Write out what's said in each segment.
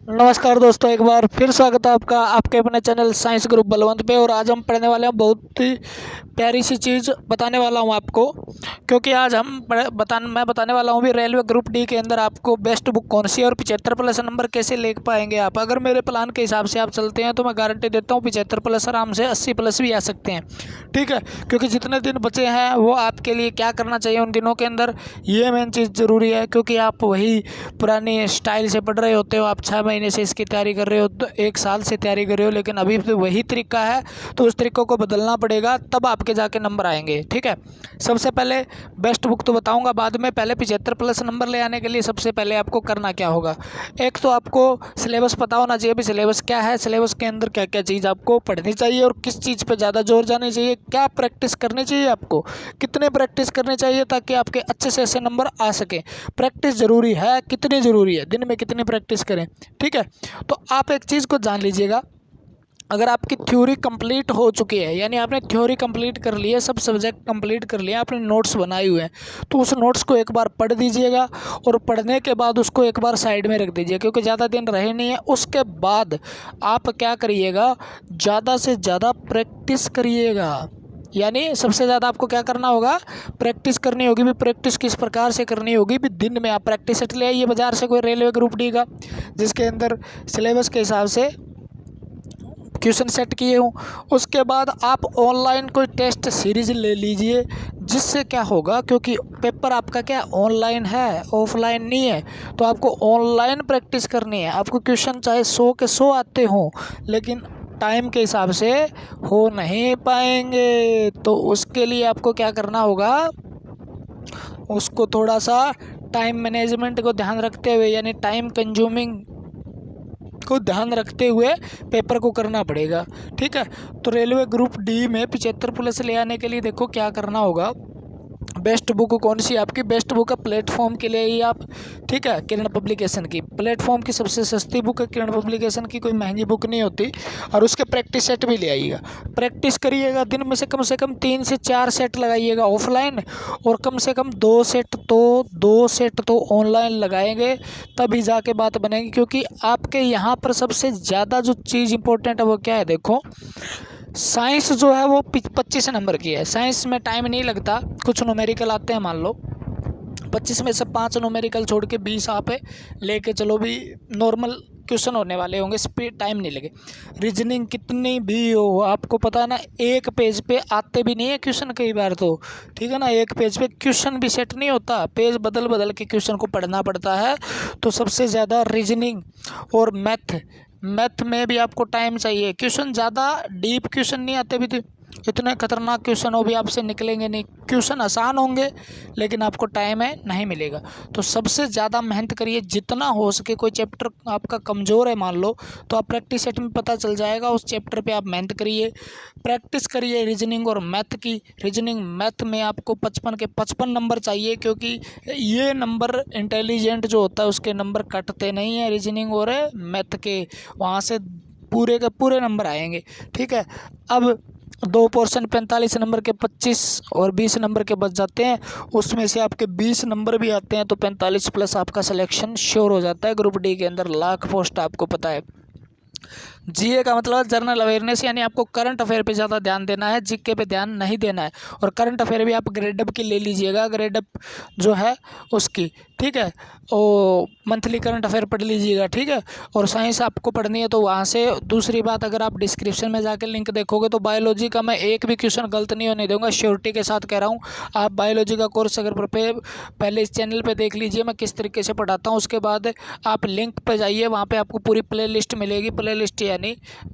नमस्कार दोस्तों, एक बार फिर स्वागत है आपका आपके अपने चैनल साइंस ग्रुप बलवंत पे। और आज हम पढ़ने वाले हैं बहुत ही प्यारी सी चीज़ बताने वाला हूं आपको, क्योंकि आज मैं बताने वाला हूं भी रेलवे ग्रुप डी के अंदर आपको बेस्ट बुक कौन सी है और 75+ नंबर कैसे ले पाएंगे आप। अगर मेरे प्लान के हिसाब से आप चलते हैं तो मैं गारंटी देता हूँ 75+ आराम से 80+ भी आ सकते हैं। ठीक है, क्योंकि जितने दिन बचे हैं वो आपके लिए क्या करना चाहिए उन दिनों के अंदर, ये मेन चीज़ ज़रूरी है। क्योंकि आप वही पुरानी स्टाइल से पढ़ रहे होते हो, आप 6 महीने से इसकी तैयारी कर रहे हो, तो 1 साल से तैयारी कर रहे हो, लेकिन अभी भी वही तरीका है, तो उस तरीक़ों को बदलना पड़ेगा, तब आपके जाके नंबर आएंगे। ठीक है, सबसे पहले बेस्ट बुक तो बताऊंगा बाद में, पहले 75+ नंबर ले आने के लिए सबसे पहले आपको करना क्या होगा। एक तो आपको सिलेबस पता होना चाहिए, भी सिलेबस क्या है, सिलेबस के अंदर क्या क्या चीज़ आपको पढ़नी चाहिए और किस चीज़ पे ज़्यादा जोर जानी चाहिए, क्या प्रैक्टिस करनी चाहिए, आपको कितने प्रैक्टिस करनी चाहिए ताकि आपके अच्छे से अच्छे नंबर आ सकें। प्रैक्टिस ज़रूरी है, कितनी ज़रूरी है, दिन में कितनी प्रैक्टिस करें। ठीक है, तो आप एक चीज़ को जान लीजिएगा, अगर आपकी थ्योरी कंप्लीट हो चुकी है, यानी आपने थ्योरी कंप्लीट कर ली है, सब सब्जेक्ट कंप्लीट कर लिया, आपने नोट्स बनाए हुए हैं, तो उस नोट्स को एक बार पढ़ दीजिएगा और पढ़ने के बाद उसको एक बार साइड में रख दीजिए, क्योंकि ज़्यादा दिन रहे नहीं है। उसके बाद आप क्या करिएगा, ज़्यादा से ज़्यादा प्रैक्टिस करिएगा। यानी सबसे ज़्यादा आपको क्या करना होगा, प्रैक्टिस करनी होगी। भी प्रैक्टिस किस प्रकार से करनी होगी, भी दिन में आप प्रैक्टिस सेट ले आइए बाज़ार से कोई रेलवे ग्रुप डी का, जिसके अंदर सिलेबस के हिसाब से क्वेश्चन सेट किए हों। उसके बाद आप ऑनलाइन कोई टेस्ट सीरीज ले लीजिए, जिससे क्या होगा, क्योंकि पेपर आपका क्या ऑनलाइन है, ऑफलाइन नहीं है, तो आपको ऑनलाइन प्रैक्टिस करनी है। आपको क्वेश्चन चाहे 100 के 100 आते हों, लेकिन टाइम के हिसाब से हो नहीं पाएंगे, तो उसके लिए आपको क्या करना होगा, उसको थोड़ा सा टाइम मैनेजमेंट को ध्यान रखते हुए, यानी टाइम कंज्यूमिंग को ध्यान रखते हुए पेपर को करना पड़ेगा। ठीक है, तो रेलवे ग्रुप डी में 75+ ले आने के लिए देखो क्या करना होगा। बेस्ट बुक कौन सी आपकी, बेस्ट बुक है प्लेटफॉर्म के लिए ही आप, ठीक है, किरण पब्लिकेशन की। प्लेटफॉर्म की सबसे सस्ती बुक है किरण पब्लिकेशन की, कोई महंगी बुक नहीं होती। और उसके प्रैक्टिस सेट भी ले आइएगा, प्रैक्टिस करिएगा। दिन में से कम 3 से 4 सेट लगाइएगा ऑफलाइन, और कम से कम 2 सेट तो ऑनलाइन लगाएंगे, तभी जाके बात बनेगी। क्योंकि आपके यहाँ पर सबसे ज़्यादा जो चीज़ इंपॉर्टेंट है वो क्या है, देखो साइंस जो है वो 25 नंबर की है। साइंस में टाइम नहीं लगता, कुछ न्यूमेरिकल आते हैं, मान लो 25 में से 5 न्यूमेरिकल छोड़ के 20 आप लेके चलो, भी नॉर्मल क्वेश्चन होने वाले होंगे, स्पीड टाइम नहीं लगे। रीजनिंग कितनी भी हो, आपको पता है ना, एक पेज पे आते भी नहीं है क्वेश्चन कई बार, तो ठीक है ना, एक पेज पे क्वेश्चन भी सेट नहीं होता, पेज बदल बदल के क्वेश्चन को पढ़ना पड़ता है। तो सबसे ज़्यादा रीजनिंग और मैथ में भी आपको टाइम चाहिए। क्वेश्चन ज़्यादा डीप क्वेश्चन नहीं आते भी, तो इतने खतरनाक क्वेश्चन हो भी आपसे निकलेंगे नहीं। क्वेश्चन आसान होंगे, लेकिन आपको टाइम है नहीं मिलेगा। तो सबसे ज़्यादा मेहनत करिए जितना हो सके। कोई चैप्टर आपका कमज़ोर है मान लो, तो आप प्रैक्टिस सेट में पता चल जाएगा, उस चैप्टर पे आप मेहनत करिए, प्रैक्टिस करिए रीजनिंग और मैथ की। रीजनिंग मैथ में आपको 55 के 55 नंबर चाहिए, क्योंकि ये नंबर इंटेलिजेंट जो होता है उसके नंबर कटते नहीं हैं, रीजनिंग और मैथ के, वहाँ से पूरे के पूरे नंबर आएंगे। ठीक है, अब 2 पोर्शन 45 नंबर के 25 और 20 नंबर के बच जाते हैं, उसमें से आपके 20 नंबर भी आते हैं, तो 45+ आपका सिलेक्शन श्योर हो जाता है। ग्रुप डी के अंदर लाख पोस्ट आपको पता है। जीए का मतलब जनरल अवेयरनेस, यानी आपको करंट अफेयर पे ज़्यादा ध्यान देना है, जीके पे ध्यान नहीं देना है। और करंट अफेयर भी आप ग्रेडअप की ले लीजिएगा, ग्रेडअप जो है उसकी, ठीक है, और मंथली करंट अफेयर पढ़ लीजिएगा। ठीक है, और साइंस आपको पढ़नी है तो वहाँ से। दूसरी बात, अगर आप डिस्क्रिप्शन में जाकर लिंक देखोगे तो बायोलॉजी का मैं एक भी क्वेश्चन गलत नहीं होने दूंगा, श्योरिटी के साथ कह रहा हूँ। आप बायोलॉजी का कोर्स अगर पहले इस चैनल पर देख लीजिए मैं किस तरीके से पढ़ाता हूँ, उसके बाद आप लिंक पर जाइए, वहाँ पर आपको पूरी प्ले लिस्ट मिलेगी। प्ले लिस्ट यानी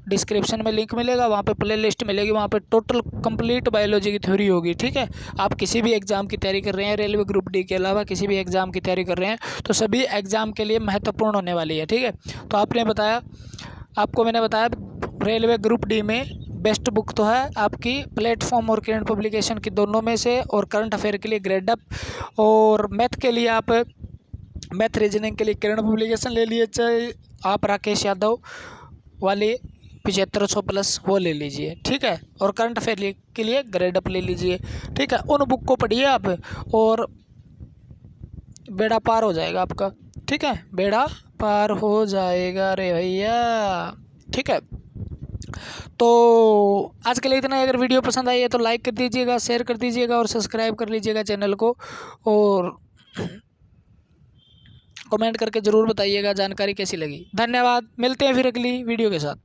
डिस्क्रिप्शन में लिंक मिलेगा, वहाँ पे प्ले लिस्ट मिलेगी, वहाँ पे टोटल कंप्लीट बायोलॉजी की थ्योरी होगी। ठीक है, आप किसी भी एग्जाम की तैयारी कर रहे हैं, रेलवे ग्रुप डी के अलावा किसी भी एग्जाम की तैयारी कर रहे हैं, तो सभी एग्जाम के लिए महत्वपूर्ण होने वाली है। ठीक है, तो मैंने बताया रेलवे ग्रुप डी में बेस्ट बुक तो है आपकी प्लेटफॉर्म और किरण पब्लिकेशन की, दोनों में से। और करंट अफेयर के लिए ग्रेडअप, और मैथ के लिए आप मैथ रीजनिंग के लिए किरण पब्लिकेशन ले लिए, चाहे आप राकेश यादव वाले 7500+ वो ले लीजिए। ठीक है, और करंट अफेयर के लिए ग्रेडअप ले लीजिए। ठीक है, उन बुक को पढ़िए आप, और बेड़ा पार हो जाएगा आपका। ठीक है, बेड़ा पार हो जाएगा रे भैया। ठीक है, तो आज के लिए इतना ही। अगर वीडियो पसंद आई है तो लाइक कर दीजिएगा, शेयर कर दीजिएगा और सब्सक्राइब कर लीजिएगा चैनल को, और कमेंट करके ज़रूर बताइएगा जानकारी कैसी लगी। धन्यवाद, मिलते हैं फिर अगली वीडियो के साथ।